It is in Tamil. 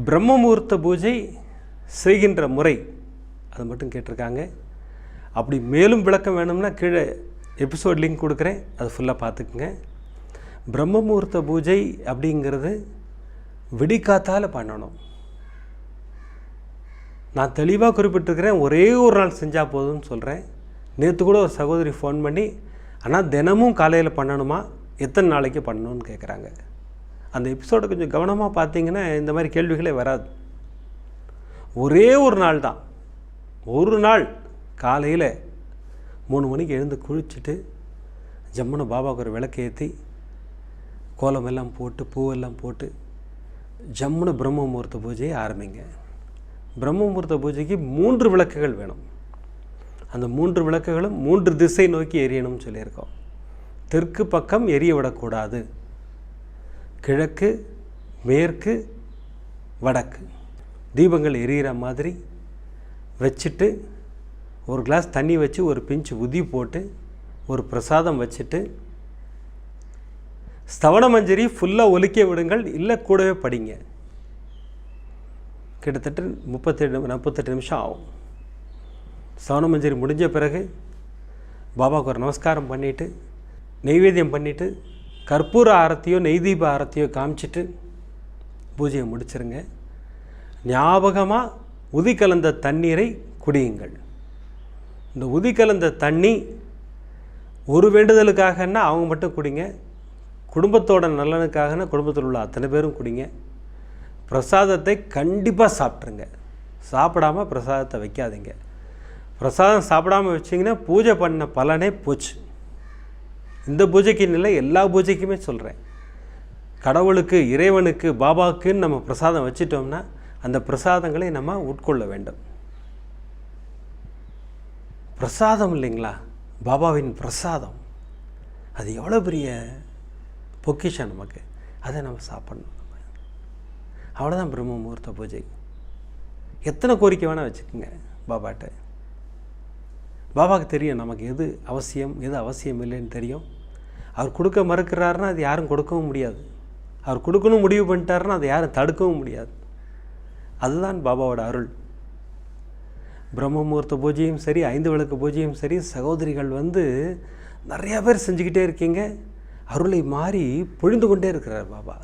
பிரம்ம முகூர்த்த பூஜை செய்கின்ற முறை அது மட்டும் கேட்டிருக்காங்க. அப்படி மேலும் விளக்கம் வேணும்னா கீழே எபிசோட் லிங்க் கொடுக்குறேன், அது ஃபுல்லாக பார்த்துக்குங்க. பிரம்ம முகூர்த்த பூஜை அப்படிங்கிறது விடிக்காத்தால் பண்ணணும். நான் தெளிவாக குறிப்பிட்டிருக்கிறேன், ஒரே ஒரு நாள் செஞ்சால் போதும்னு சொல்கிறேன். நேற்று கூட ஒரு சகோதரி ஃபோன் பண்ணி, ஆனால் தினமும் காலையில் பண்ணணுமா, எத்தனை நாளைக்கு பண்ணணும்னு கேட்குறாங்க. அந்த எபிசோடை கொஞ்சம் கவனமாக பார்த்தீங்கன்னா இந்த மாதிரி கேள்விகளே வராது. ஒரே ஒரு நாள் தான், ஒரு நாள் காலையில் 3 மணிக்கு எழுந்து குளிச்சுட்டு ஜம்முன்னு பாபாவுக்கு ஒரு விளக்கு ஏற்றி கோலமெல்லாம் போட்டு பூவெல்லாம் போட்டு ஜம்முன்னு பிரம்ம முகூர்த்த பூஜையை ஆரம்பிங்க. பிரம்ம முகூர்த்த பூஜைக்கு 3 விளக்குகள் வேணும். அந்த 3 விளக்குகளும் 3 திசை நோக்கி எரியணும்னு சொல்லியிருக்கோம். தெற்கு பக்கம் எரிய விடக்கூடாது, கிழக்கு, மேற்கு, வடக்கு தீபங்கள் எரியிற மாதிரி வச்சுட்டு ஒரு கிளாஸ் தண்ணி வச்சு ஒரு பிஞ்சு உதி போட்டு ஒரு பிரசாதம் வச்சுட்டு ஸ்தவன மஞ்சரி ஃபுல்லாக ஒலிக்க விடுங்கள், இல்லை கூடவே படிங்க. கிட்டத்தட்ட 38 நிமிஷம் ஆகும். ஸ்தவன மஞ்சரி முடிஞ்ச பிறகு பாபாவுக்கு ஒரு நமஸ்காரம் பண்ணிவிட்டு நெய்வேத்தியம் பண்ணிவிட்டு கற்பூர ஆரத்தியோ நெய்தீப ஆரத்தியோ காமிச்சிட்டு பூஜையை முடிச்சிருங்க. ஞாபகமாக உதி கலந்த தண்ணீரை குடியுங்கள். இந்த உதி கலந்த தண்ணி ஒரு வேண்டுதலுக்காகன்னா அவங்க மட்டும் குடிங்க, குடும்பத்தோட நலனுக்காகனா குடும்பத்தில் உள்ள அத்தனை பேரும் குடிங்க. பிரசாதத்தை கண்டிப்பாக சாப்பிட்ருங்க. சாப்பிடாமல் பிரசாதத்தை வைக்காதீங்க. பிரசாதம் சாப்பிடாமல் வச்சிங்கன்னா பூஜை பண்ண பலனே போச்சு. இந்த பூஜைக்கு இல்லை, எல்லா பூஜைக்குமே சொல்கிறேன். கடவுளுக்கு, இறைவனுக்கு, பாபாவுக்குன்னு நம்ம பிரசாதம் வச்சிட்டோம்னா அந்த பிரசாதங்களை நம்ம உட்கொள்ள வேண்டும். பிரசாதம் இல்லைங்களா, பாபாவின் பிரசாதம், அது எவ்வளோ பெரிய பொக்கிஷம் நமக்கு, அதை நம்ம சாப்பிட்ணும். அவ்வளோதான் பிரம்ம முகூர்த்த பூஜை. எத்தனை கோரிக்கை வேணால் வச்சுக்கோங்க பாபாட்ட. பாபாவுக்கு தெரியும் நமக்கு எது அவசியம் எது அவசியம் இல்லைன்னு தெரியும். அவர் கொடுக்க மறுக்கிறாருன்னா அது யாரும் கொடுக்கவும் முடியாது. அவர் கொடுக்கணும் முடிவு பண்ணிட்டாருன்னா அதை யாரும் தடுக்கவும் முடியாது. அதுதான் பாபாவோட அருள். பிரம்ம முகூர்த்த பூஜையும் சரி, 5 விளக்கு பூஜையும் சரி, சகோதரிகள் நிறையா பேர் செஞ்சுக்கிட்டே இருக்கீங்க. அருளை மாறி பொழிந்து கொண்டே இருக்கிறார் பாபா.